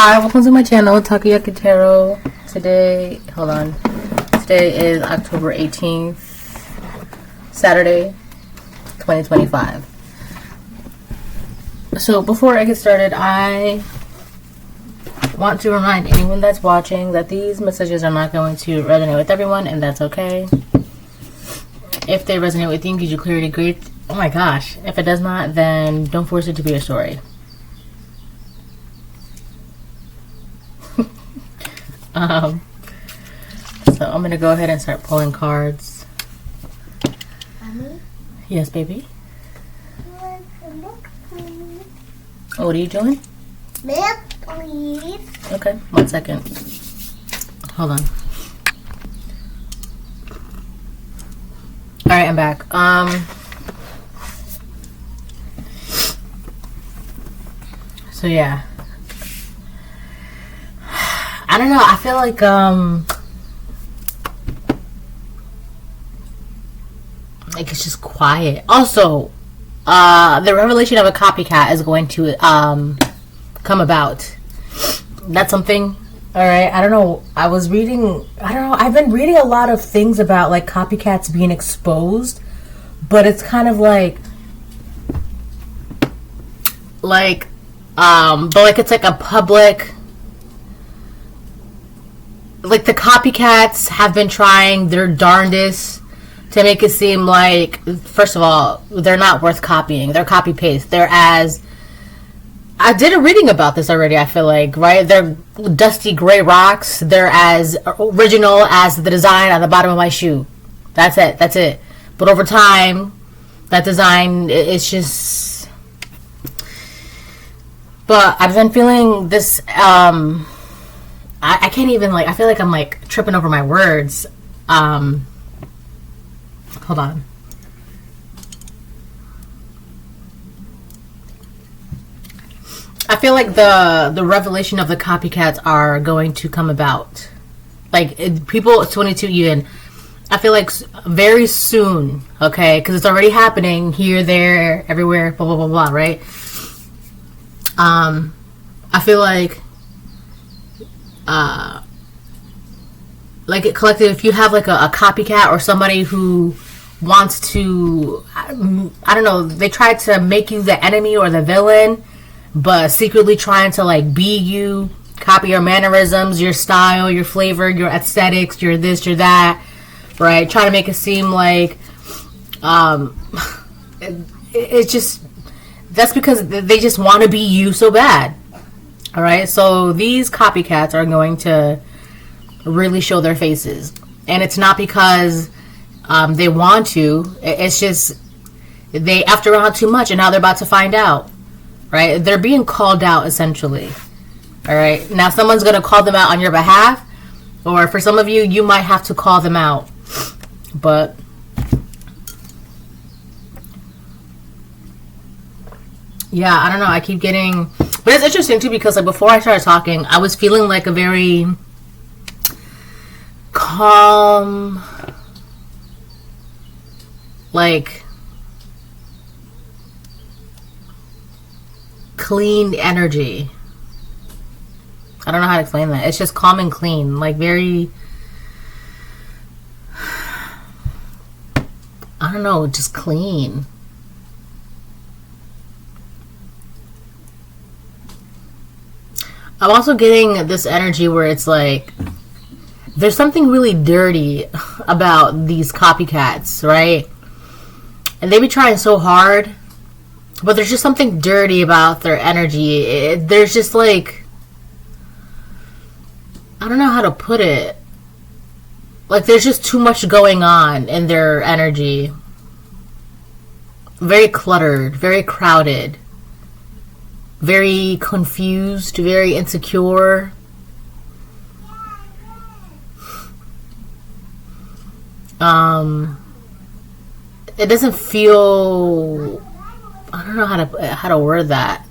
Hi, welcome to my channel, Takoyaki Tarot. Today, hold on. Today is October 18th, Saturday, 2025. So before I get started, I want to remind anyone that's watching that these messages are not going to resonate with everyone, and that's okay. If they resonate with you, gives you clarity, great. Oh my gosh. If it does not, then don't force it to be a story. So I'm gonna go ahead and start pulling cards. Mommy? Yes, baby. Oh, what are you doing? Milk, please. Okay, 1 second. Hold on. Alright, I'm back. So yeah. I don't know, I feel like it's just quiet. Also, the revelation of a copycat is going to come about. That's something. Alright, I don't know. I've been reading a lot of things about like copycats being exposed, but it's kind of like it's like a public, like the copycats have been trying their darndest to make it seem like, first of all, they're not worth copying. They're copy paste. They're as, I did a reading about this already, I feel like, right? They're dusty gray rocks. They're as original as the design on the bottom of my shoe. That's it. That's it. But over time, that design, it's just, but I've been feeling this, I can't even, like, I feel like I'm, like, tripping over my words. Hold on. I feel like the revelation of the copycats are going to come about. Like, people, 22 even, I feel like very soon, okay? Because it's already happening here, there, everywhere, blah, blah, blah, blah, right? I feel like a collective, if you have like a copycat or somebody who wants to, I don't know, they try to make you the enemy or the villain, but secretly trying to like be you, copy your mannerisms, your style, your flavor, your aesthetics, your this, your that, right? Try to make it seem like it's just, that's because they just want to be you so bad. All right, so these copycats are going to really show their faces, and it's not because they want to. It's just they effed around too much, and now they're about to find out. Right? They're being called out essentially. All right. Now someone's going to call them out on your behalf, or for some of you, you might have to call them out. But yeah, I don't know. I keep getting. But it's interesting too because like before I started talking, I was feeling like a very calm, like clean energy. I don't know how to explain that. It's just calm and clean, like very, I don't know, just clean. I'm also getting this energy where it's like there's something really dirty about these copycats, right? And they be trying so hard, but there's just something dirty about their energy. There's just like, I don't know how to put it. Like there's just too much going on in their energy. Very cluttered, very crowded. Very confused, very insecure. It doesn't feel, I don't know how to word that.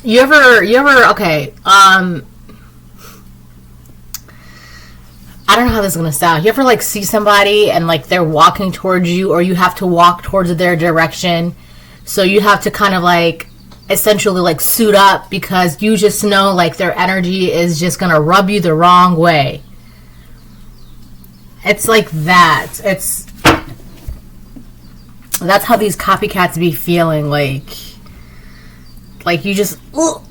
You ever okay, I don't know how this is gonna sound. You ever like see somebody and like they're walking towards you, or you have to walk towards their direction, so you have to kind of like essentially like suit up because you just know like their energy is just gonna rub you the wrong way. It's like that. That's how these copycats be feeling, like you just oh,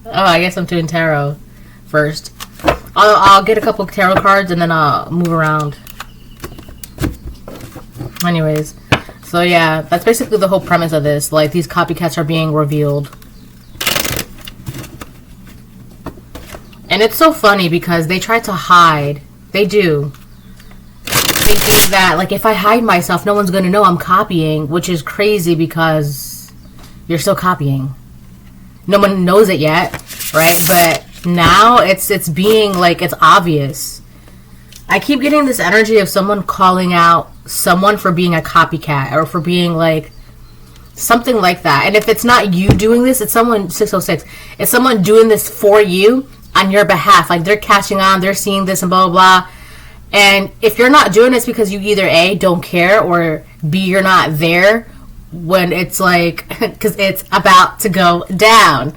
I guess I'm doing tarot first. I'll get a couple of tarot cards and then I'll move around. Anyways, so yeah, that's basically the whole premise of this. Like, these copycats are being revealed. And it's so funny because they try to hide. They do. Thinking that, like, if I hide myself, no one's going to know I'm copying, which is crazy because you're still copying. No one knows it yet, right? But now it's being, like, it's obvious. I keep getting this energy of someone calling out someone for being a copycat or for being, like, something like that. And if it's not you doing this, it's someone, 606, it's someone doing this for you on your behalf. Like, they're catching on, they're seeing this and blah, blah, blah. And if you're not doing this because you either A, don't care, or B, you're not there when it's like, because it's about to go down.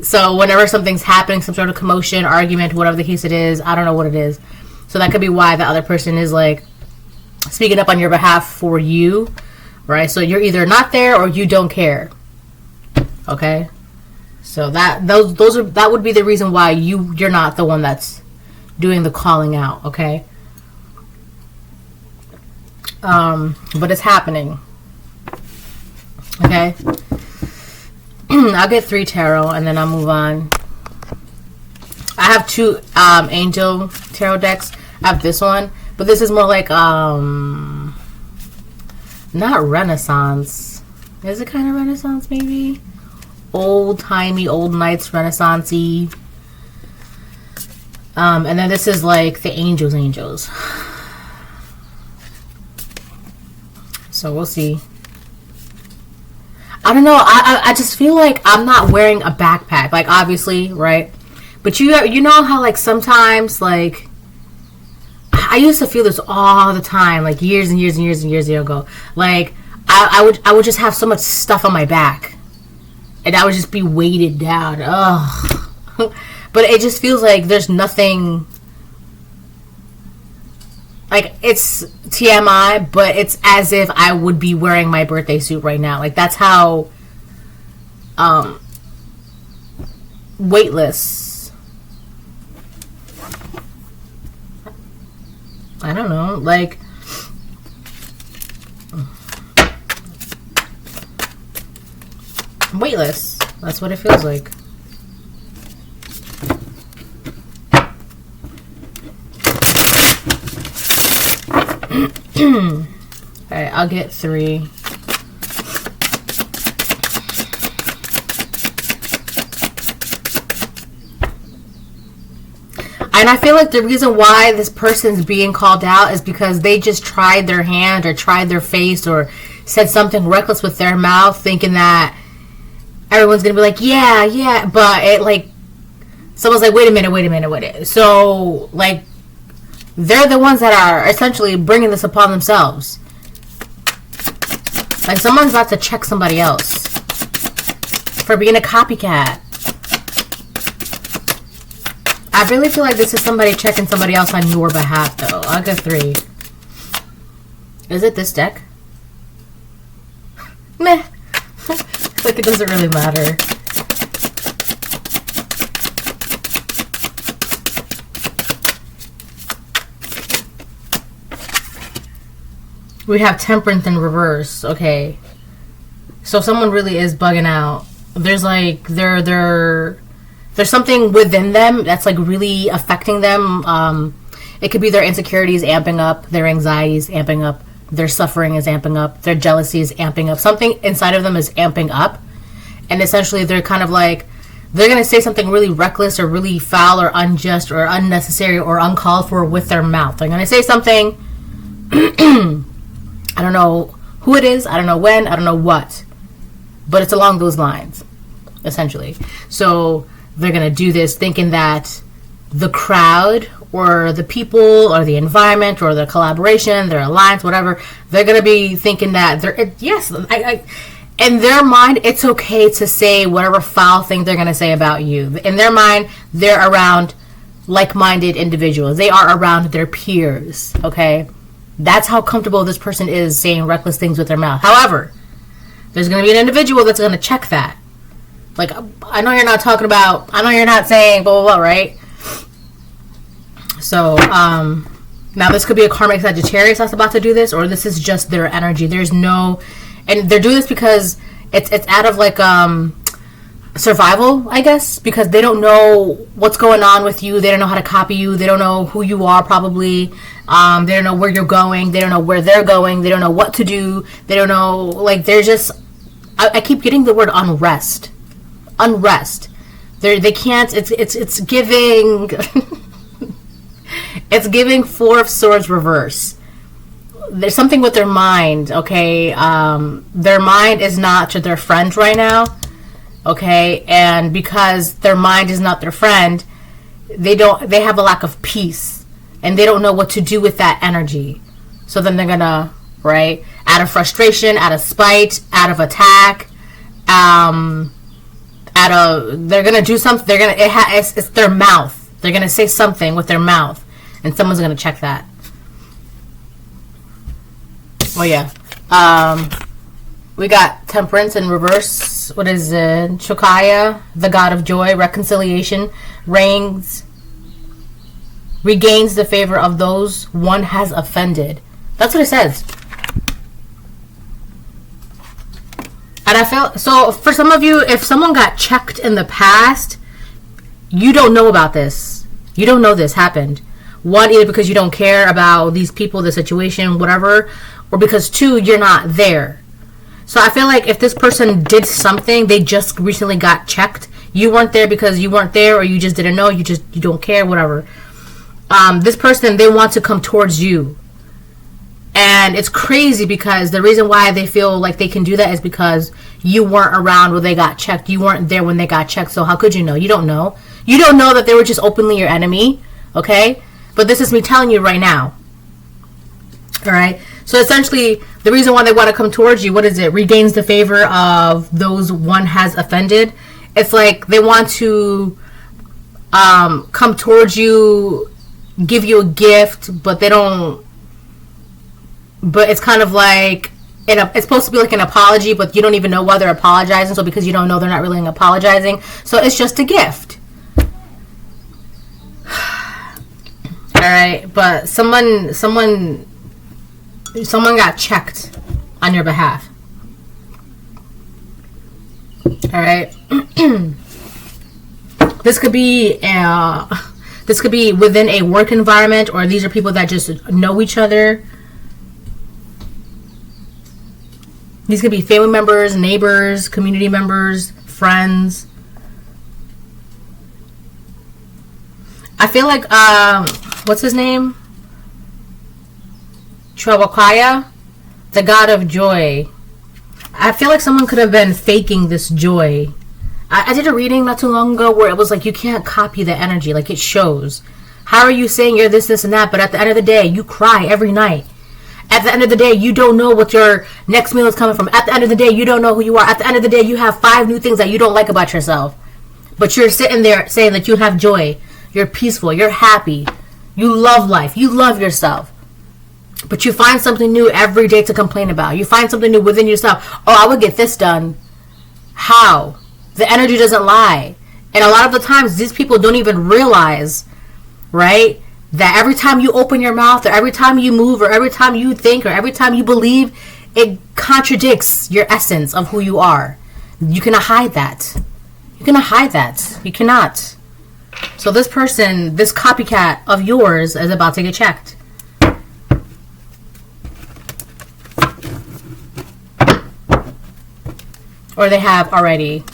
So whenever something's happening, some sort of commotion, argument, whatever the case it is, I don't know what it is. So that could be why the other person is like speaking up on your behalf for you, right? So you're either not there or you don't care. Okay? So that would be the reason why you're not the one that's doing the calling out, okay? But it's happening. Okay? I'll get 3 tarot and then I'll move on. I have 2 angel tarot decks. I have this one, but this is more like not Renaissance. Is it kind of Renaissance maybe? Old timey, old knights, Renaissance-y. And then this is like the angels. So we'll see. I don't know. I just feel like I'm not wearing a backpack. Like, obviously, right? But you know how, like, sometimes, like, I used to feel this all the time, like, years and years and years and years ago. Like, I would just have so much stuff on my back. And I would just be weighted down. Ugh. But it just feels like there's nothing... Like, it's TMI, but it's as if I would be wearing my birthday suit right now. Like, that's how weightless. I don't know. Like, weightless. That's what it feels like. Alright, I'll get 3. And I feel like the reason why this person's being called out is because they just tried their hand or tried their face or said something reckless with their mouth, thinking that everyone's gonna be like, yeah, but it, like, someone's like, wait a minute. So, like, they're the ones that are essentially bringing this upon themselves. Like, someone's about to check somebody else for being a copycat. I really feel like this is somebody checking somebody else on your behalf, though. I'll get 3. Is it this deck? Meh. Like, it doesn't really matter. We have Temperance in reverse. Okay. So someone really is bugging out. There's like there's something within them that's like really affecting them. It could be their insecurities amping up, their anxieties amping up, their suffering is amping up, their jealousy is amping up. Something inside of them is amping up. And essentially they're kind of like, they're going to say something really reckless or really foul or unjust or unnecessary or uncalled for with their mouth. They're going to say something I don't know who it is, I don't know when, I don't know what, but it's along those lines, essentially. So they're going to do this thinking that the crowd or the people or the environment or the collaboration, their alliance, whatever, they're going to be thinking that in their mind, it's okay to say whatever foul thing they're going to say about you. In their mind, they're around like-minded individuals. They are around their peers, okay? That's how comfortable this person is saying reckless things with their mouth. However, there's going to be an individual that's going to check that. Like, I know you're not talking about, I know you're not saying blah, blah, blah, right? So, now this could be a karmic Sagittarius that's about to do this, or this is just their energy. There's no, and they're doing this because it's out of like, survival, I guess, because they don't know what's going on with you. They don't know how to copy you. They don't know who you are, probably. They don't know where you're going. They don't know where they're going. They don't know what to do. They don't know, like, they're just, I keep getting the word unrest. Unrest. They can't, it's giving, it's giving Four of Swords reverse. There's something with their mind, okay? Their mind is not to their friend right now, okay? And because their mind is not their friend, they have a lack of peace, and they don't know what to do with that energy. So then they're gonna, right, out of frustration, out of spite, out of attack, they're gonna do something. It's their mouth. They're gonna say something with their mouth, and someone's gonna check that. Oh yeah. We got Temperance in reverse. What is it? Chokaya, the god of joy, reconciliation, reigns, regains the favor of those one has offended. That's what it says. And I feel, so for some of you, if someone got checked in the past, you don't know about this. You don't know this happened. One, either because you don't care about these people, the situation, whatever, or because two, you're not there. So I feel like if this person did something, they just recently got checked. You weren't there because you weren't there, or you just didn't know, you don't care, whatever. This person, they want to come towards you. And it's crazy because the reason why they feel like they can do that is because you weren't around when they got checked. You weren't there when they got checked. So how could you know? You don't know. You don't know that they were just openly your enemy. Okay? But this is me telling you right now. Alright? So essentially, the reason why they want to come towards you, what is it? Regains the favor of those one has offended. It's like they want to come towards you, give you a gift, but they don't. But it's kind of like, it's supposed to be like an apology, but you don't even know why they're apologizing. So because you don't know, they're not really apologizing. So it's just a gift. Alright, but someone got checked on your behalf. Alright. This could be within a work environment, or these are people that just know each other. These could be family members, neighbors, community members, friends. I feel like, what's his name? Chowakaya, the god of joy. I feel like someone could have been faking this joy. I did a reading not too long ago where it was like, you can't copy the energy, like it shows. How are you saying you're this, and that, but at the end of the day, you cry every night. At the end of the day, you don't know what your next meal is coming from. At the end of the day, you don't know who you are. At the end of the day, you have 5 new things that you don't like about yourself. But you're sitting there saying that you have joy. You're peaceful. You're happy. You love life. You love yourself. But you find something new every day to complain about. You find something new within yourself. Oh, I would get this done. How? The energy doesn't lie. And a lot of the times, these people don't even realize, right, that every time you open your mouth, or every time you move, or every time you think, or every time you believe, it contradicts your essence of who you are. You cannot hide that. You cannot hide that. You cannot. So this person, this copycat of yours, is about to get checked. Or they have already.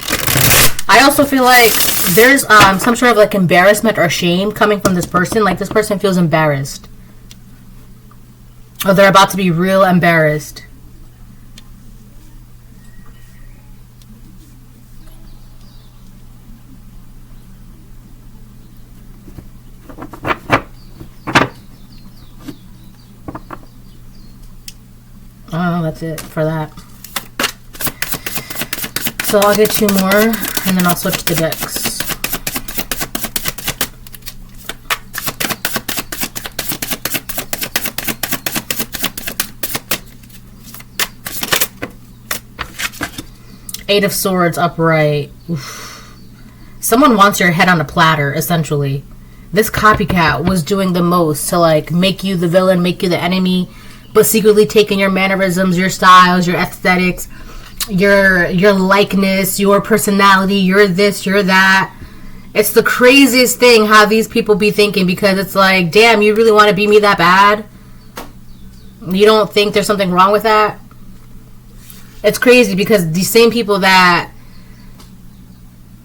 I also feel like there's some sort of like embarrassment or shame coming from this person. Like this person feels embarrassed. Or they're about to be real embarrassed. Oh, that's it for that. So I'll get 2 more, and then I'll switch the decks. Eight of Swords upright. Oof. Someone wants your head on a platter, essentially. This copycat was doing the most to, like, make you the villain, make you the enemy, but secretly taking your mannerisms, your styles, your aesthetics, your likeness, your personality, you're this, you're that. It's the craziest thing how these people be thinking, because it's like, damn, you really want to be me that bad? You don't think there's something wrong with that? It's crazy, because these same people that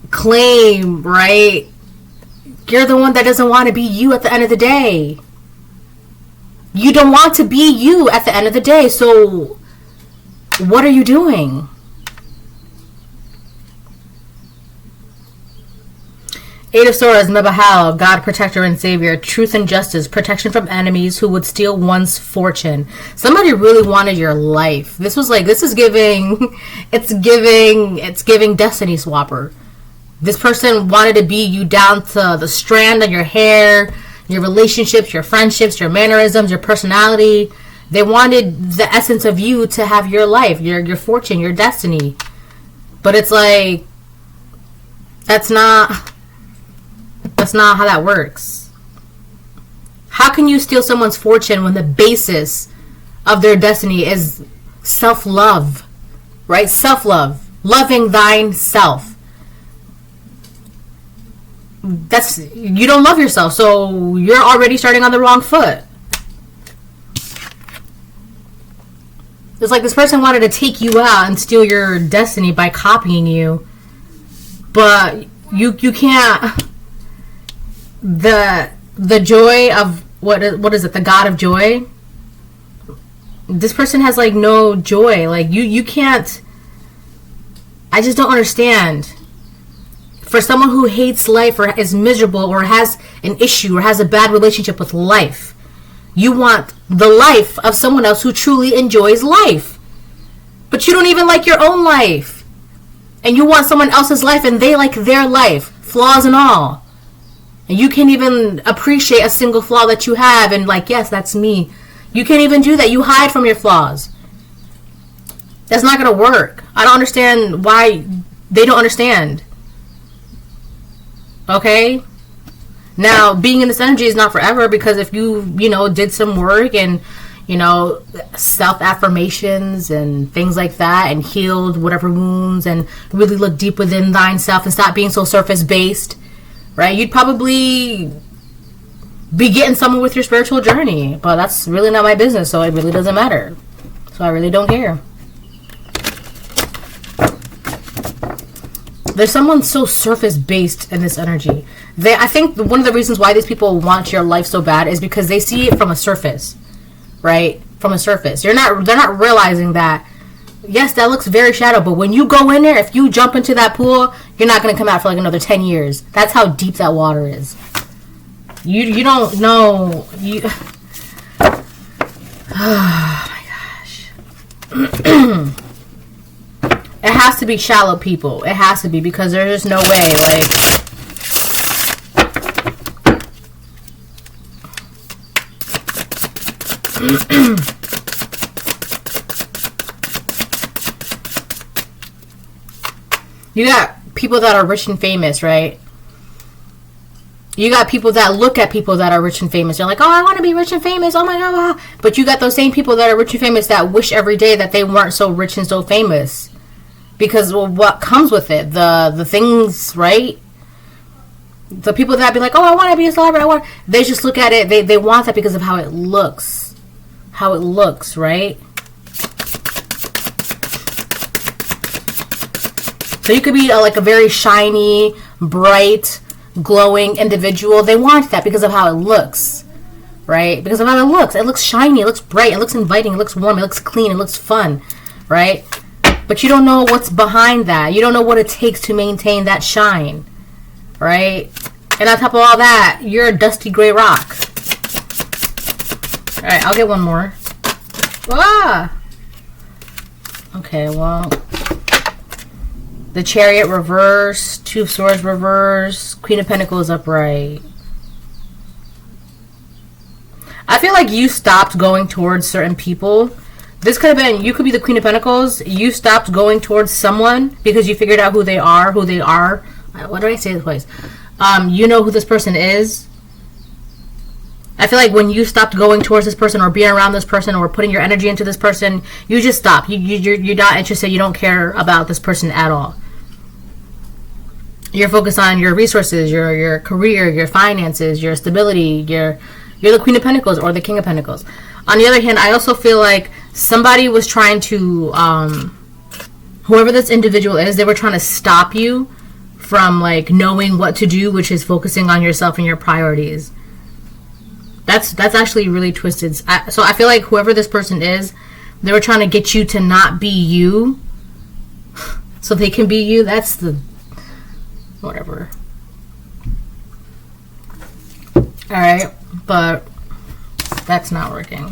claim, right, you're the one that doesn't want to be you at the end of the day. You don't want to be you at the end of the day, so what are you doing? Eight of Swords, Mebahal, God, protector and savior, truth and justice, protection from enemies who would steal one's fortune. Somebody really wanted your life. This was like, this is giving, it's giving Destiny Swapper. This person wanted to be you down to the strand on your hair, your relationships, your friendships, your mannerisms, your personality. They wanted the essence of you to have your life, your fortune, your destiny. But it's like, that's not how that works. How can you steal someone's fortune when the basis of their destiny is self-love, right? Self-love, loving thine self. You don't love yourself, so you're already starting on the wrong foot. It's like this person wanted to take you out and steal your destiny by copying you, but you can't. The joy of what is it? The God of joy. This person has like no joy. Like you can't. I just don't understand. For someone who hates life or is miserable or has an issue or has a bad relationship with life, you want the life of someone else who truly enjoys life. But you don't even like your own life. And you want someone else's life and they like their life, flaws and all. And you can't even appreciate a single flaw that you have and like, yes, that's me. You can't even do that. You hide from your flaws. That's not going to work. I don't understand why they don't understand. Okay? Now, being in this energy is not forever, because if you did some work and, self-affirmations and things like that and healed whatever wounds and really look deep within thine self and stop being so surface-based, right? You'd probably be getting somewhere with your spiritual journey. But that's really not my business, so it really doesn't matter. So I really don't care. There's someone so surface-based in this energy. I think one of the reasons why these people want your life so bad is because they see it from a surface, right? From a surface. They're not realizing that, yes, that looks very shallow, but when you go in there, if you jump into that pool, you're not going to come out for like another 10 years. That's how deep that water is. You don't know. Oh, my gosh. It has to be shallow people. It has to be, because there's no way, like... You got people that are rich and famous, right? You got people that look at people that are rich and famous. They're like, oh, I want to be rich and famous. Oh, my God. Wow. But you got those same people that are rich and famous that wish every day that they weren't so rich and so famous. Because, well, what comes with it? The things, right? The people that be like, oh, I want to be a celebrity. They just look at it. They want that because of how it looks. How it looks, right? So you could be like a very shiny, bright, glowing individual. They want that because of how it looks, right? Because of how it looks. It looks shiny. It looks bright. It looks inviting. It looks warm. It looks clean. It looks fun, right? But you don't know what's behind that. You don't know what it takes to maintain that shine, right? And on top of all that, you're a dusty gray rock. All right, I'll get one more. Ah! Okay, well, the Chariot reverse, Two of Swords reverse, Queen of Pentacles upright. I feel like you stopped going towards certain people. This could have been, you could be the Queen of Pentacles. You stopped going towards someone because you figured out who they are. What did I say this place? You know who this person is. I feel like when you stopped going towards this person or being around this person or putting your energy into this person, you just stop. You're not interested. You don't care about this person at all. You're focused on your resources, your career, your finances, your stability. You're the Queen of Pentacles or the King of Pentacles. On the other hand, I also feel like somebody was trying to, whoever this individual is, they were trying to stop you from like knowing what to do, which is focusing on yourself and your priorities. That's actually really twisted. So I feel like whoever this person is, they were trying to get you to not be you so they can be you. That's the... whatever. Alright, but that's not working.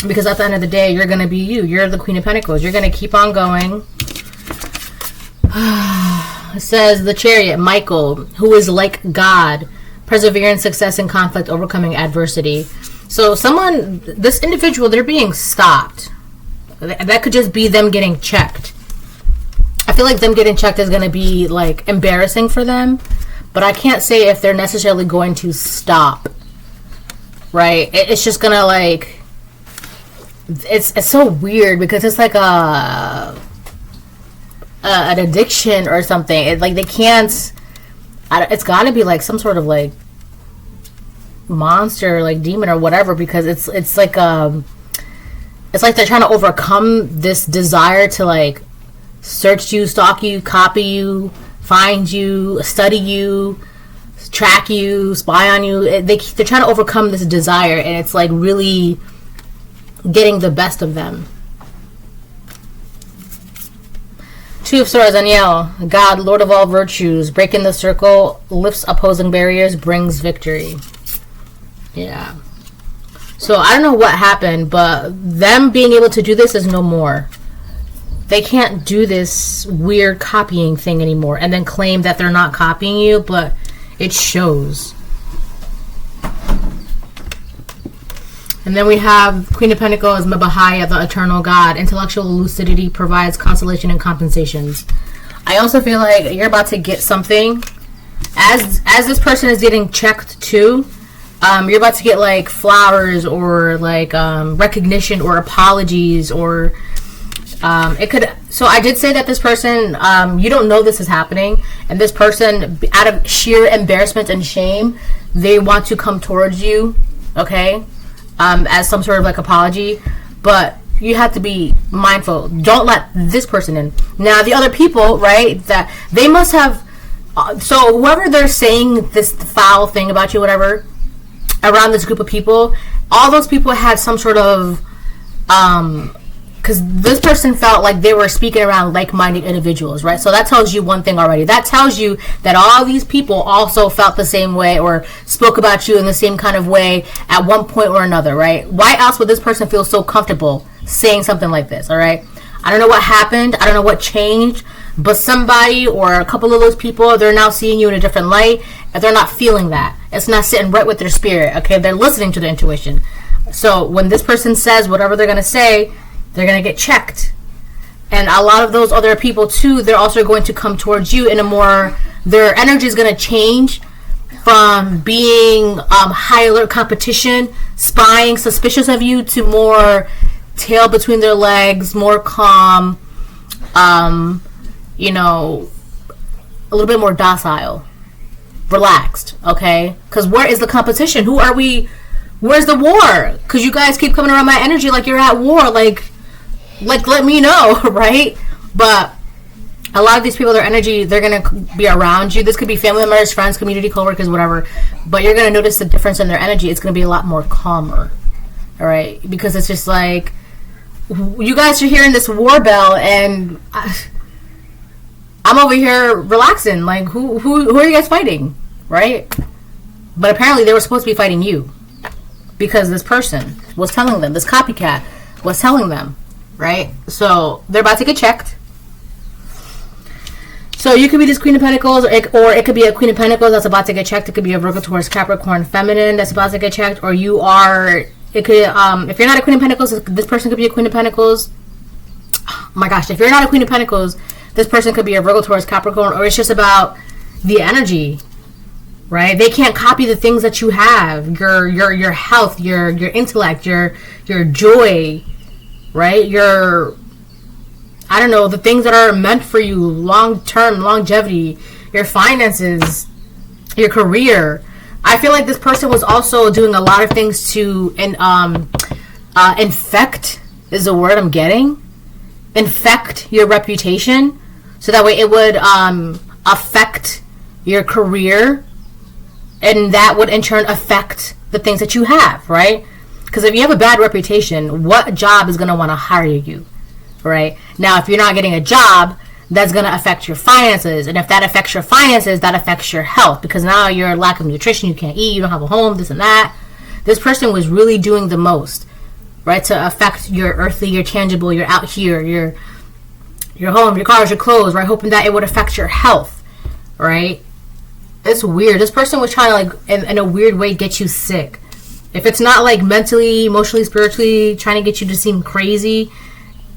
Because at the end of the day, you're going to be you. You're the Queen of Pentacles. You're going to keep on going. It says the Chariot, Michael, who is like God. Perseverance, success in conflict, overcoming adversity. So someone, this individual, they're being stopped. That could just be them getting checked. I feel like them getting checked is going to be like embarrassing for them. But I can't say if they're necessarily going to stop. Right? It's just going to like... It's so weird because it's like an addiction or something. Like they can't... It's got to be like some sort of like monster, like demon or whatever, because it's like they're trying to overcome this desire to like search you, stalk you, copy you, find you, study you, track you, spy on you. They're trying to overcome this desire, and it's like really getting the best of them. Two of Swords, Aniel, God, Lord of all virtues, breaking the circle, lifts opposing barriers, brings victory. Yeah. So I don't know what happened, but them being able to do this is no more. They can't do this weird copying thing anymore and then claim that they're not copying you, but it shows. And then we have Queen of Pentacles, Mabahaya, the Eternal God. Intellectual lucidity provides consolation and compensations. I also feel like you're about to get something. As this person is getting checked too, you're about to get like flowers or like recognition or apologies or it could... So I did say that this person, you don't know this is happening, and this person, out of sheer embarrassment and shame, they want to come towards you, okay? As some sort of like apology, but you have to be mindful. Don't let this person in. Now the other people, right, that they must have so whoever they're saying this foul thing about you, whatever, around this group of people, all those people had some sort of because this person felt like they were speaking around like-minded individuals, right? So that tells you one thing already. That tells you that all these people also felt the same way or spoke about you in the same kind of way at one point or another, right? Why else would this person feel so comfortable saying something like this, all right? I don't know what happened. I don't know what changed, but somebody or a couple of those people, they're now seeing you in a different light, and they're not feeling that. It's not sitting right with their spirit, okay? They're listening to their intuition. So when this person says whatever they're going to say, they're going to get checked. And a lot of those other people, too, they're also going to come towards you in a more... Their energy is going to change from being high alert competition, spying, suspicious of you, to more tail between their legs, more calm, you know, a little bit more docile, relaxed, okay? Because where is the competition? Who are we... Where's the war? Because you guys keep coming around my energy like you're at war, like let me know, right? But a lot of these people, their energy, they're going to be around you. This could be family members, friends, community, coworkers, whatever. But you're going to notice the difference in their energy. It's going to be a lot more calmer, all right? Because it's just like, you guys are hearing this war bell, and I'm over here relaxing. Like, who are you guys fighting, right? But apparently they were supposed to be fighting you. Because this person was telling them, this copycat was telling them, right? So they're about to get checked. So you could be this Queen of Pentacles, or it could be a Queen of Pentacles that's about to get checked. It could be a Virgo, Taurus, Capricorn, Feminine that's about to get checked, or you are. It could, if you're not a Queen of Pentacles, this person could be a Queen of Pentacles. Oh my gosh, if you're not a Queen of Pentacles, this person could be a Virgo, Taurus, Capricorn, or it's just about the energy, right? They can't copy the things that you have, your health, your intellect, your joy, right? I don't know, the things that are meant for you, long-term, longevity, your finances, your career. I feel like this person was also doing a lot of things to infect, is the word I'm getting. Infect your reputation, so that way it would affect your career, and that would in turn affect the things that you have, right? Because if you have a bad reputation, what job is going to want to hire you? Right? Now, if you're not getting a job, that's going to affect your finances. And if that affects your finances, that affects your health. Because now you're a lack of nutrition, you can't eat, you don't have a home, this and that. This person was really doing the most, right? To affect your earthly, your tangible, your out here, your home, your cars, your clothes, right? Hoping that it would affect your health, right? It's weird. This person was trying to, like, in a weird way, get you sick. If it's not, like, mentally, emotionally, spiritually, trying to get you to seem crazy,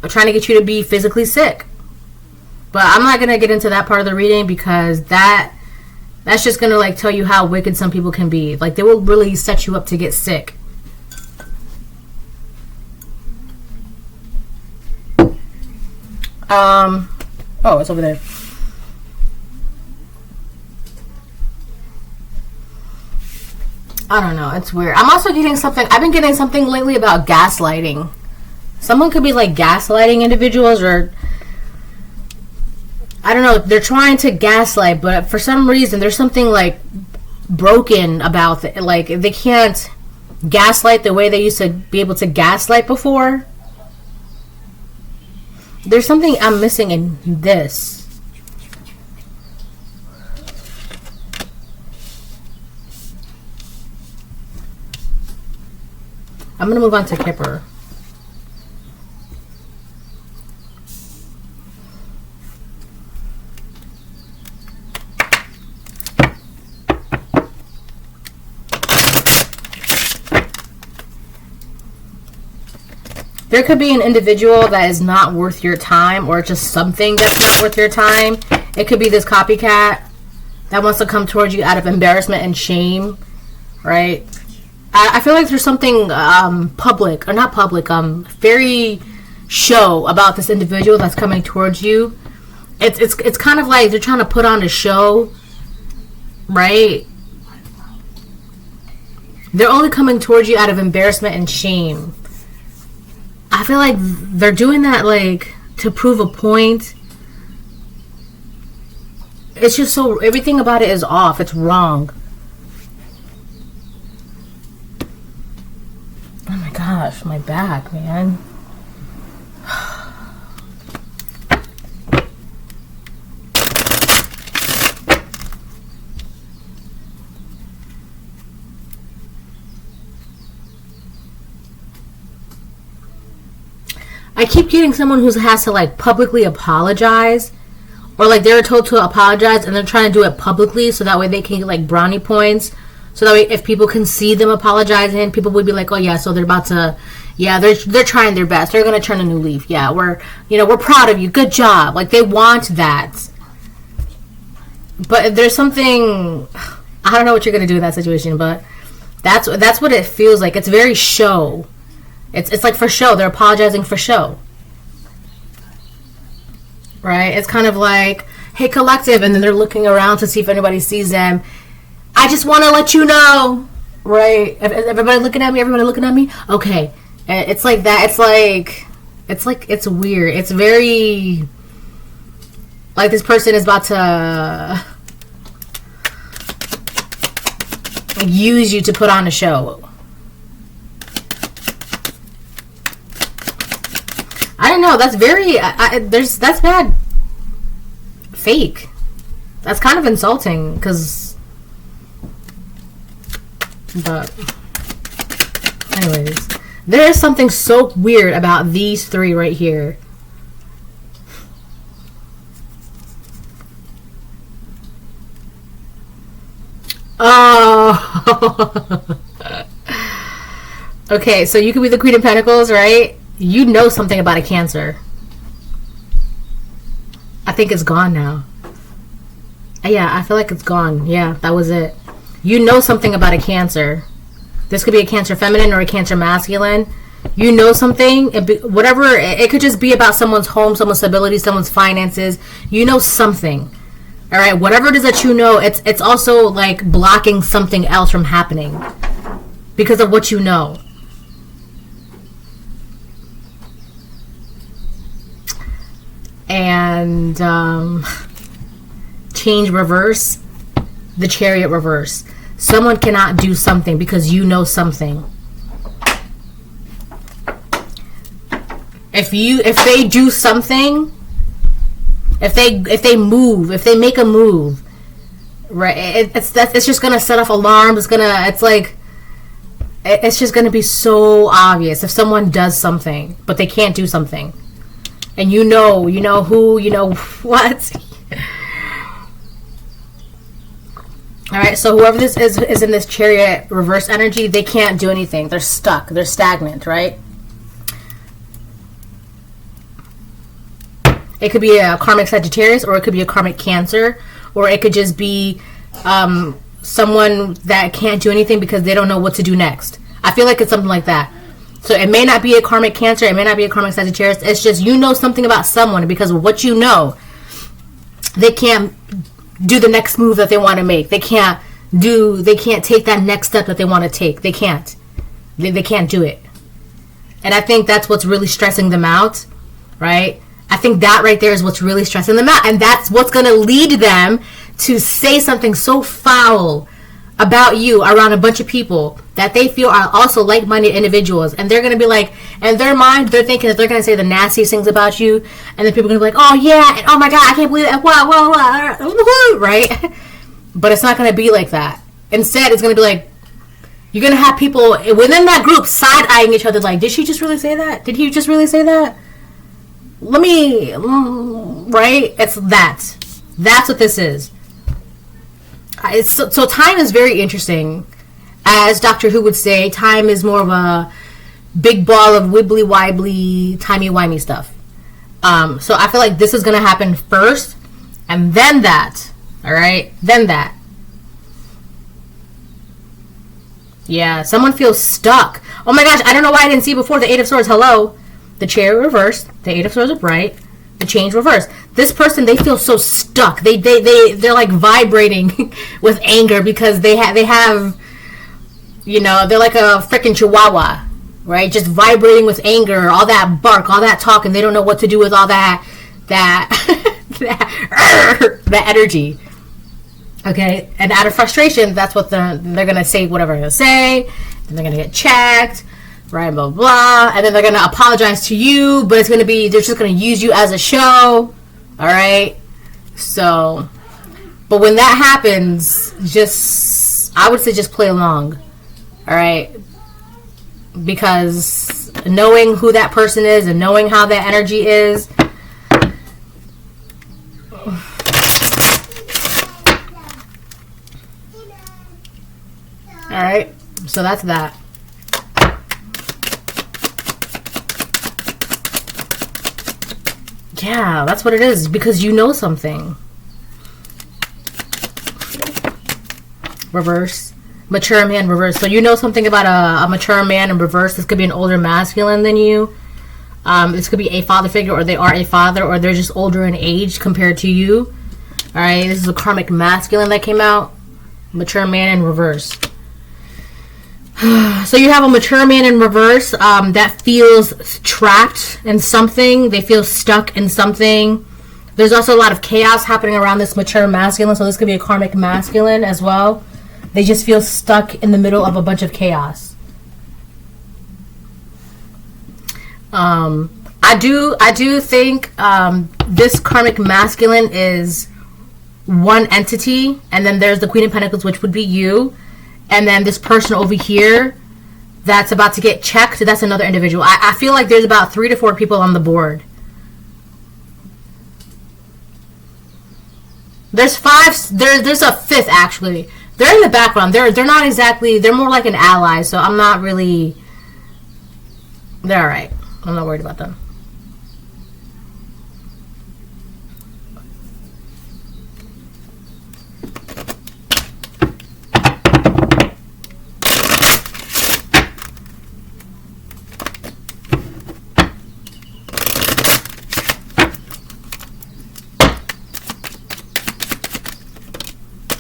trying to get you to be physically sick. But I'm not going to get into that part of the reading, because that's just going to, like, tell you how wicked some people can be. Like, they will really set you up to get sick. Oh, it's over there. I don't know, it's weird. I'm also getting something, I've been getting something lately about gaslighting. Someone could be, like, gaslighting individuals, or I don't know, they're trying to gaslight, but for some reason there's something, like, broken about it. Like, they can't gaslight the way they used to be able to gaslight before. There's something I'm missing in this. I'm gonna move on to Kipper. There could be an individual that is not worth your time, or just something that's not worth your time. It could be this copycat that wants to come towards you out of embarrassment and shame, right? I feel like there's something public, or not public, very show about this individual that's coming towards you. It's kind of like they're trying to put on a show, right? They're only coming towards you out of embarrassment and shame. I feel like they're doing that, like, to prove a point. It's just so, everything about it is off. It's wrong. Oh my gosh, my back, man. I keep getting someone who has to, like, publicly apologize, or, like, they're told to apologize and they're trying to do it publicly so that way they can get, like, brownie points. So that way if people can see them apologizing, people would be like, oh yeah, so they're about to, yeah, they're trying their best. They're going to turn a new leaf. Yeah, we're proud of you. Good job. Like, they want that. But there's something, I don't know what you're going to do in that situation, but that's what it feels like. It's very show. It's like for show. They're apologizing for show. Right? It's kind of like, hey, collective, and then they're looking around to see if anybody sees them. I just want to let you know. Right? Everybody looking at me? Everybody looking at me? Okay. It's like that. It's weird. It's very, like, this person is about to use you to put on a show. I don't know. That's very. That's bad. Fake. That's kind of insulting. But, anyways, There is something so weird about these three right here. Oh. Okay, so you could be the Queen of Pentacles, right? You know something about a Cancer. I think it's gone now. Yeah, I feel like it's gone. Yeah, that was it. You know something about a Cancer. This could be a Cancer feminine or a Cancer masculine. You know something, whatever. It could just be about someone's home, someone's stability, someone's finances. You know something. All right, whatever it is that you know, it's also like blocking something else from happening because of what you know. And change reverse, the Chariot reverse. Someone cannot do something because you know something. If they do something, if they move, if they make a move, right? It's just gonna set off alarms. It's just gonna be so obvious if someone does something, but they can't do something. And you know who, you know what. All right, so whoever this is in this Chariot reverse energy, they can't do anything. They're stuck. They're stagnant, right? It could be a karmic Sagittarius, or it could be a karmic Cancer, or it could just be someone that can't do anything because they don't know what to do next. I feel like it's something like that. So it may not be a karmic Cancer, it may not be a karmic Sagittarius. It's just you know something about someone, because of what you know, they can't do the next move that they want to make. They can't take that next step that they want to take. They can't. They can't do it. And I think that's what's really stressing them out, right? I think that right there is what's really stressing them out. And that's what's going to lead them to say something so foul about you around a bunch of people that they feel are also like-minded individuals. And they're going to be like, in their mind, they're thinking that they're going to say the nastiest things about you. And then people are going to be like, oh yeah, and oh my God, I can't believe that. Whoa, right? But it's not going to be like that. Instead, it's going to be like, you're going to have people within that group side-eyeing each other like, did she just really say that? Did he just really say that? Right? It's that. That's what this is. So time is very interesting. As Doctor Who would say, time is more of a big ball of wibbly-wobbly, timey-wimey stuff. So I feel like this is going to happen first, and then that. All right? Then that. Yeah, someone feels stuck. Oh my gosh, I don't know why I didn't see before. The Eight of Swords, hello. The Chariot reversed. The Eight of Swords upright. The Change reversed. This person, they feel so stuck. They're like vibrating with anger because they have, you know, they're like a freaking chihuahua, right? Just vibrating with anger, all that bark, all that talk, and they don't know what to do with all that energy. Okay, and out of frustration, that's what they're gonna say whatever they're gonna say, and they're gonna get checked, right? Blah blah, and then they're gonna apologize to you, but it's gonna be they're just gonna use you as a show, all right? So, but when that happens, I would say just play along, all right? Because knowing who that person is and knowing how that energy is. All right, so that's that. Yeah, that's what it is, because you know something. Reverse. Mature man, reverse. So you know something about a mature man in reverse. This could be an older masculine than you. This could be a father figure, or they are a father, or they're just older in age compared to you. All right, this is a karmic masculine that came out. Mature man in reverse. So you have a mature man in reverse that feels trapped in something. They feel stuck in something. There's also a lot of chaos happening around this mature masculine. So this could be a karmic masculine as well. They just feel stuck in the middle of a bunch of chaos. I do think this karmic masculine is one entity, and then there's the Queen of Pentacles, which would be you. And then this person over here, that's about to get checked, that's another individual. I feel like there's about 3 to 4 people on the board. There's 5. There's a 5th actually. They're in the background. They're not exactly. They're more like an ally. So I'm not really. They're all right. I'm not worried about them.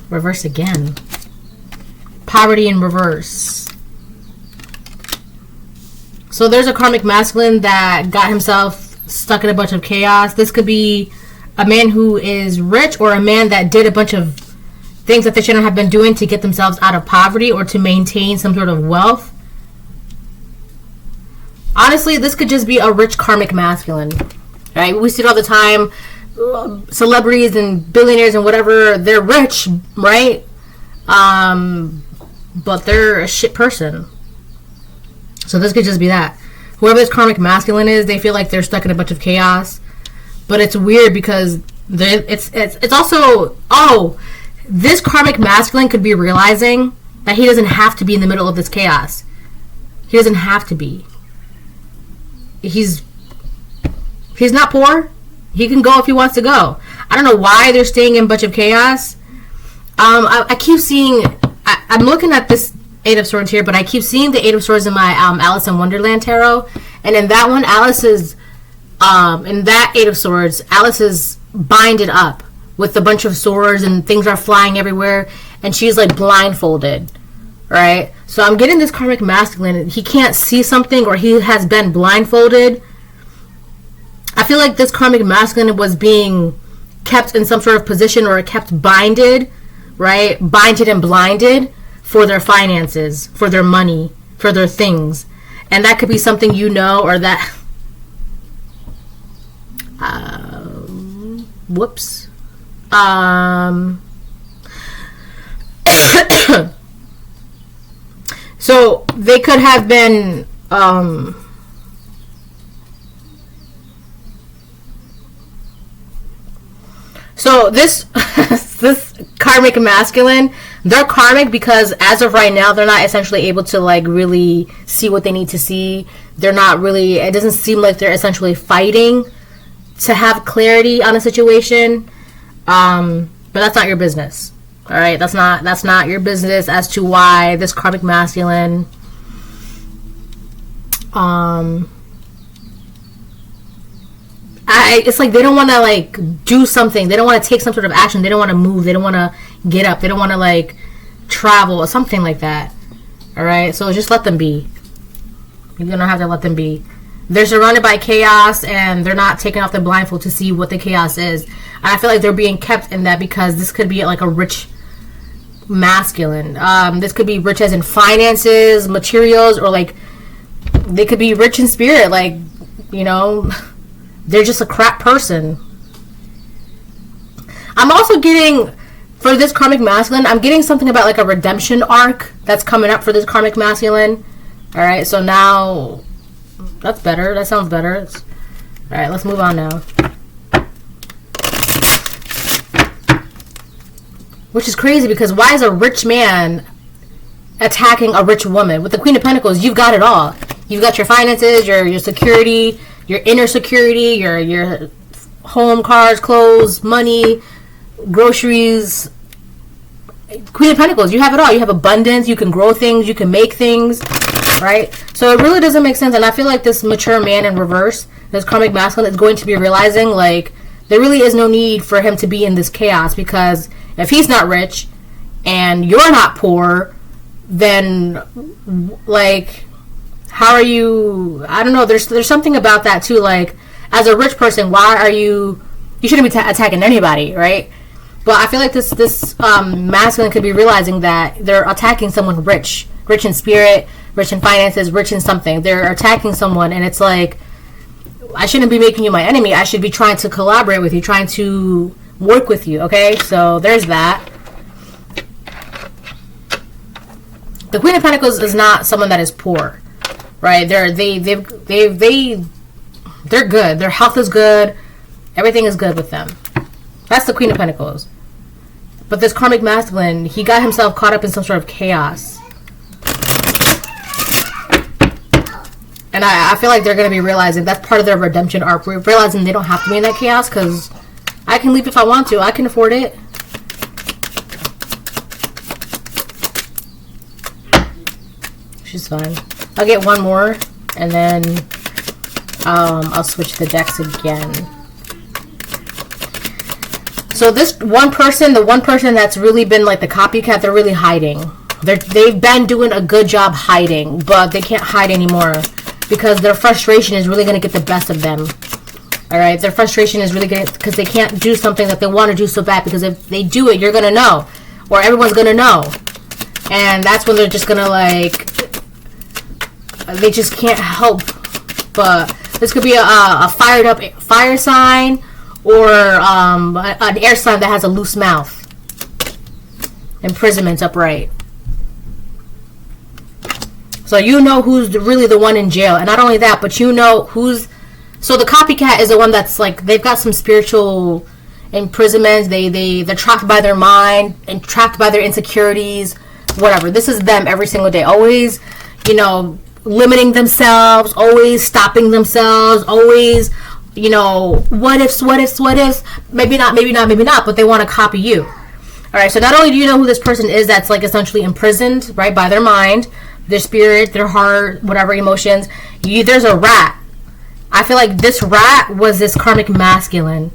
Reverse again. Poverty in reverse. So there's a karmic masculine that got himself stuck in a bunch of chaos. This could be a man who is rich or a man that did a bunch of things that they shouldn't have been doing to get themselves out of poverty or to maintain some sort of wealth. Honestly, this could just be a rich karmic masculine. Right? We see it all the time. Celebrities and billionaires and whatever, they're rich, right? But they're a shit person. So this could just be that. Whoever this karmic masculine is, they feel like they're stuck in a bunch of chaos. But it's weird because it's also, oh, this karmic masculine could be realizing that he doesn't have to be in the middle of this chaos. He doesn't have to be. He's not poor. He can go if he wants to go. I don't know why they're staying in a bunch of chaos. I keep seeing... I'm looking at this 8 of Swords here, but I keep seeing the 8 of Swords in my Alice in Wonderland tarot. And in that one, Alice is... in that 8 of Swords, Alice is binded up with a bunch of swords and things are flying everywhere. And she's like blindfolded. Right? So I'm getting this karmic masculine. He can't see something or he has been blindfolded. I feel like this karmic masculine was being kept in some sort of position or kept binded, right? Binded and blinded for their finances, for their money, for their things. And that could be something you know or that... whoops. So they could have been... So this this karmic masculine, they're karmic because as of right now, they're not essentially able to like really see what they need to see. They're not really, it doesn't seem like they're essentially fighting to have clarity on a situation. But that's not your business. All right, that's not your business as to why this karmic masculine it's like they don't want to like do something. They don't want to take some sort of action. They don't want to move. They don't want to get up. They don't want to like travel or something like that. All right, so just let them be. You're gonna have to let them be. They're surrounded by chaos and they're not taking off the blindfold to see what the chaos is. And I feel like they're being kept in that because this could be like a rich masculine. This could be rich as in finances, materials, or like they could be rich in spirit. Like, you know, they're just a crap person. I'm also getting, for this karmic masculine, I'm getting something about like a redemption arc that's coming up for this karmic masculine. Alright, so now, that's better. That sounds better. Alright, let's move on now. Which is crazy because why is a rich man attacking a rich woman? With the Queen of Pentacles, you've got it all. You've got your finances, your security, your inner security, your home, cars, clothes, money, groceries. Queen of Pentacles, you have it all. You have abundance, you can grow things, you can make things, right? So it really doesn't make sense. And I feel like this mature man in reverse, this karmic masculine, is going to be realizing like there really is no need for him to be in this chaos, because if he's not rich and you're not poor, then like how are you? I don't know, there's something about that too. Like, as a rich person, why are you shouldn't be attacking anybody, right? But I feel like this masculine could be realizing that they're attacking someone rich in spirit, rich in finances, rich in something. They're attacking someone, and it's like, I shouldn't be making you my enemy. I should be trying to collaborate with you, trying to work with you, okay? So there's that. The Queen of Pentacles is not someone that is poor, right? They're good. Their health is good. Everything is good with them. That's the Queen of Pentacles. But this karmic masculine, he got himself caught up in some sort of chaos. And I feel like they're going to be realizing that's part of their redemption arc. We're realizing they don't have to be in that chaos because I can leave if I want to. I can afford it. She's fine. I'll get one more and then I'll switch the decks again. So this one person, the one person that's really been like the copycat, they're really hiding. They've been doing a good job hiding, but they can't hide anymore because their frustration is really going to get the best of them. All right, their frustration is really going to, because they can't do something that they want to do so bad, because if they do it, you're going to know, or everyone's going to know. And that's when they're just going to like, they just can't help. But this could be a fired up fire sign, or an air sign that has a loose mouth. Imprisonment's upright. So you know who's really the one in jail. And not only that, but you know who's... So the copycat is the one that's like, they've got some spiritual imprisonments. They're trapped by their mind and trapped by their insecurities. Whatever. This is them every single day. Always, you know, limiting themselves. Always stopping themselves. Always... You know, what ifs. Maybe not, but they want to copy you. Alright, so not only do you know who this person is that's like essentially imprisoned, right, by their mind, their spirit, their heart, whatever emotions, there's a rat. I feel like this rat was this karmic masculine.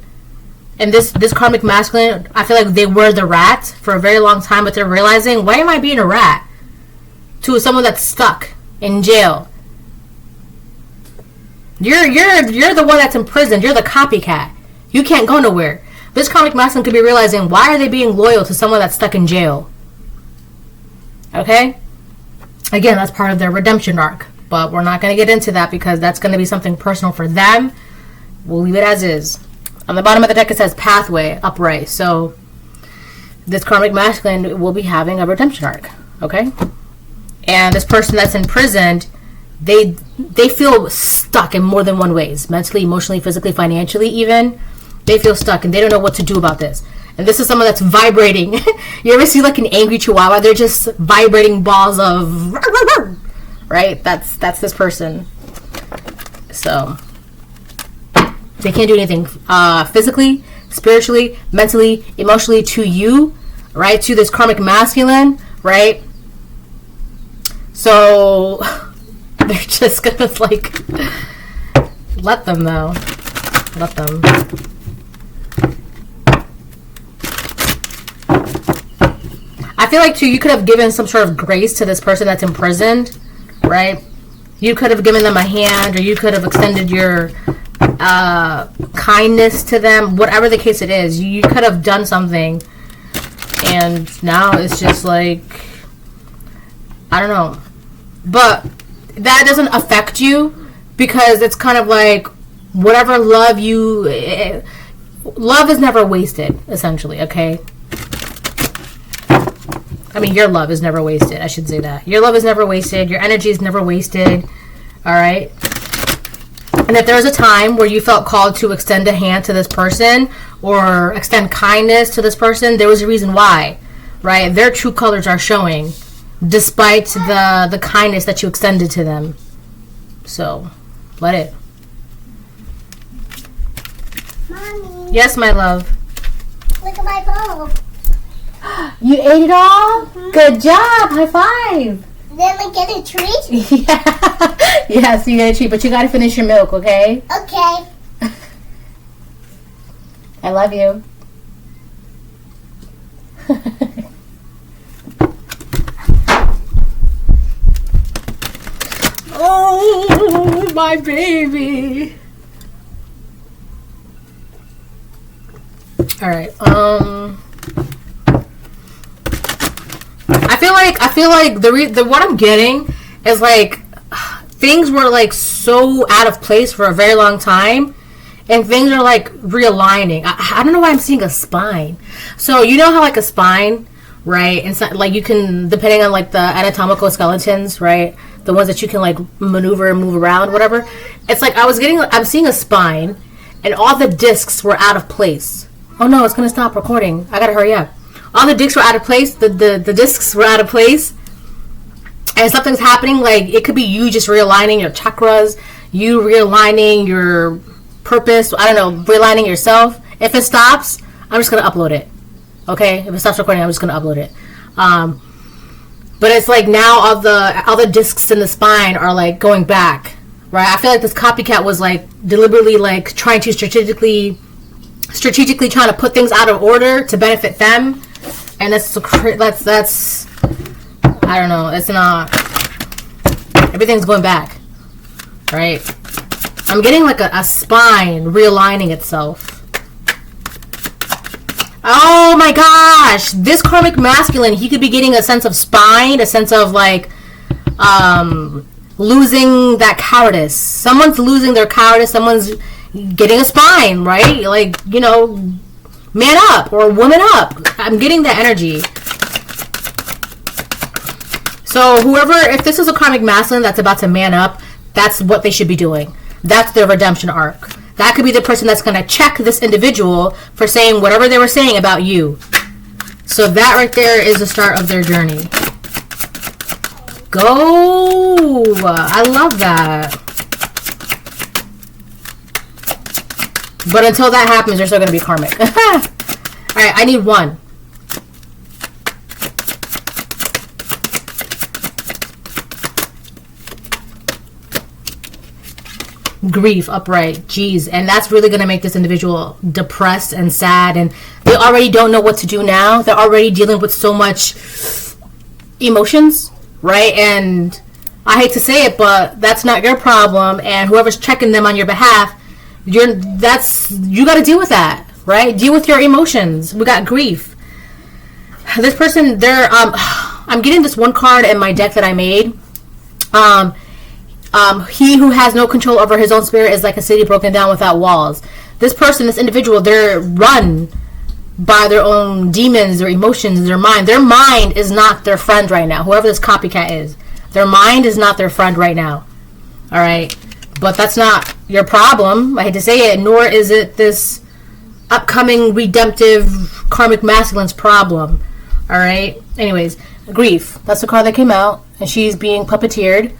And this karmic masculine, I feel like they were the rat for a very long time, but they're realizing, why am I being a rat? To someone that's stuck in jail. You're the one that's imprisoned. You're the copycat. You can't go nowhere. This karmic masculine could be realizing, why are they being loyal to someone that's stuck in jail? Okay? Again, that's part of their redemption arc. But we're not going to get into that because that's going to be something personal for them. We'll leave it as is. On the bottom of the deck it says pathway, upright. So this karmic masculine will be having a redemption arc. Okay? And this person that's imprisoned, they feel stuck in more than one ways. Mentally, emotionally, physically, financially even. They feel stuck and they don't know what to do about this. And this is someone that's vibrating. You ever see like an angry chihuahua? They're just vibrating balls of... Right? That's this person. So they can't do anything physically, spiritually, mentally, emotionally to you. Right? To this karmic masculine. Right? So... They're just gonna like let them though. Let them. I feel like too you could have given some sort of grace to this person that's imprisoned, right? You could have given them a hand, or you could have extended your kindness to them. Whatever the case it is, you could have done something. And now it's just like, I don't know. But that doesn't affect you because it's kind of like whatever love love is never wasted, essentially, okay? I mean, your love is never wasted. I should say that. Your love is never wasted. Your energy is never wasted. All right? And if there was a time where you felt called to extend a hand to this person or extend kindness to this person, there was a reason why, right? Their true colors are showing, despite the kindness that you extended to them. So, let it. Mommy. Yes, my love. Look at my bowl. You ate it all? Mm-hmm. Good job. High five. Then I get a treat? Yeah. Yes, you get a treat, but you got to finish your milk, okay? Okay. I love you. Oh, my baby. All right. I feel like the what I'm getting is like things were like so out of place for a very long time, and things are like realigning. I don't know why I'm seeing a spine. So you know how like a spine, right? And so, like, you can, depending on like the anatomical skeletons, right, the ones that you can like maneuver and move around, whatever. It's like I'm seeing a spine, and all the discs were out of place. Oh no, it's gonna stop recording. I gotta hurry up. All the discs were out of place. The discs were out of place, and something's happening. Like, it could be you just realigning your chakras, you realigning your purpose. I don't know, realigning yourself. If it stops, I'm just gonna upload it. Okay, if it stops recording, I'm just gonna upload it. But it's like now all the discs in the spine are like going back, right? I feel like this copycat was like deliberately like trying to strategically trying to put things out of order to benefit them, and that's I don't know. It's not. Everything's going back, right? I'm getting like a spine realigning itself. Oh my gosh, this karmic masculine, he could be getting a sense of spine, a sense of like losing that cowardice. Someone's losing their cowardice, someone's getting a spine, right? Like, you know, man up or woman up. I'm getting that energy. So whoever, if this is a karmic masculine that's about to man up, that's what they should be doing. That's their redemption arc. That could be the person that's going to check this individual for saying whatever they were saying about you. So that right there is the start of their journey. Go! I love that. But until that happens, they're still going to be karmic. Alright, I need one. Grief, upright, jeez, and that's really going to make this individual depressed and sad, and they already don't know what to do now. They're already dealing with so much emotions, right? And I hate to say it, but that's not your problem, and whoever's checking them on your behalf, you got to deal with that, right? Deal with your emotions. We got grief. This person, I'm getting this one card in my deck that I made. He who has no control over his own spirit is like a city broken down without walls. This person, this individual, they're run by their own demons, their emotions, their mind. Their mind is not their friend right now. Whoever this copycat is, their mind is not their friend right now. All right, but that's not your problem. I hate to say it, nor is it this upcoming redemptive karmic masculine's problem. All right. Anyways, grief. That's the card that came out, and she's being puppeteered.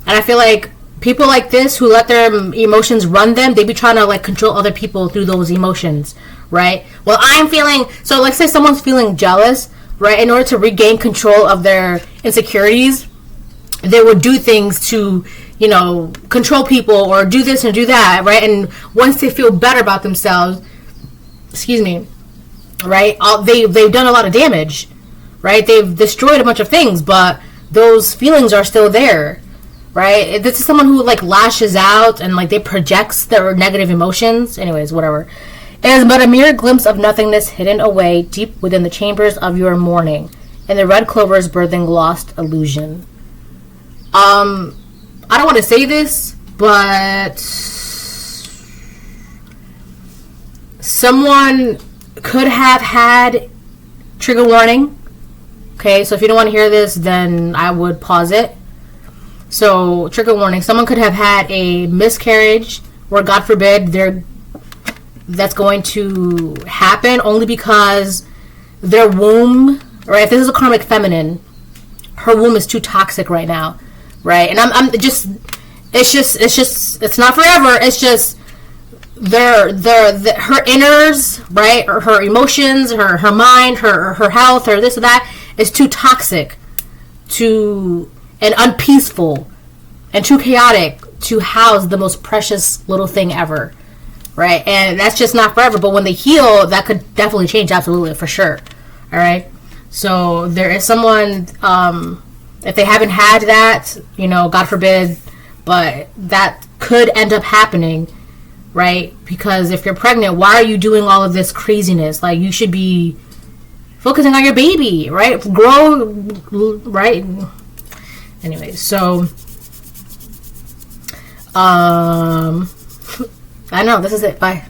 And I feel like people like this who let their emotions run them, they be trying to like control other people through those emotions, right? Well, I'm feeling, so let's say someone's feeling jealous, right? In order to regain control of their insecurities, they would do things to, you know, control people or do this and do that, right? And once they feel better about themselves, excuse me, right? They've done a lot of damage, right? They've destroyed a bunch of things, but those feelings are still there. Right? This is someone who like lashes out and like they projects their negative emotions. Anyways, whatever. It is but a mere glimpse of nothingness hidden away deep within the chambers of your mourning, and the red clover's birthing lost illusion. I don't want to say this, but someone could have had trigger warning. Okay, so if you don't want to hear this, then I would pause it. So, trigger warning, someone could have had a miscarriage, or God forbid, that's going to happen only because their womb, right, if this is a karmic feminine, her womb is too toxic right now, right? And it's not forever, it's just her inners, right, or her emotions, her mind, her health, or this or that, is too toxic and unpeaceful and too chaotic to house the most precious little thing ever, right? And that's just not forever, but when they heal, that could definitely change, absolutely, for sure. All right, so there is someone, if they haven't had that, you know, God forbid, but that could end up happening, right? Because if you're pregnant, why are you doing all of this craziness? Like, you should be focusing on your baby, right? Grow, right? Anyways, so I know this is it. Bye.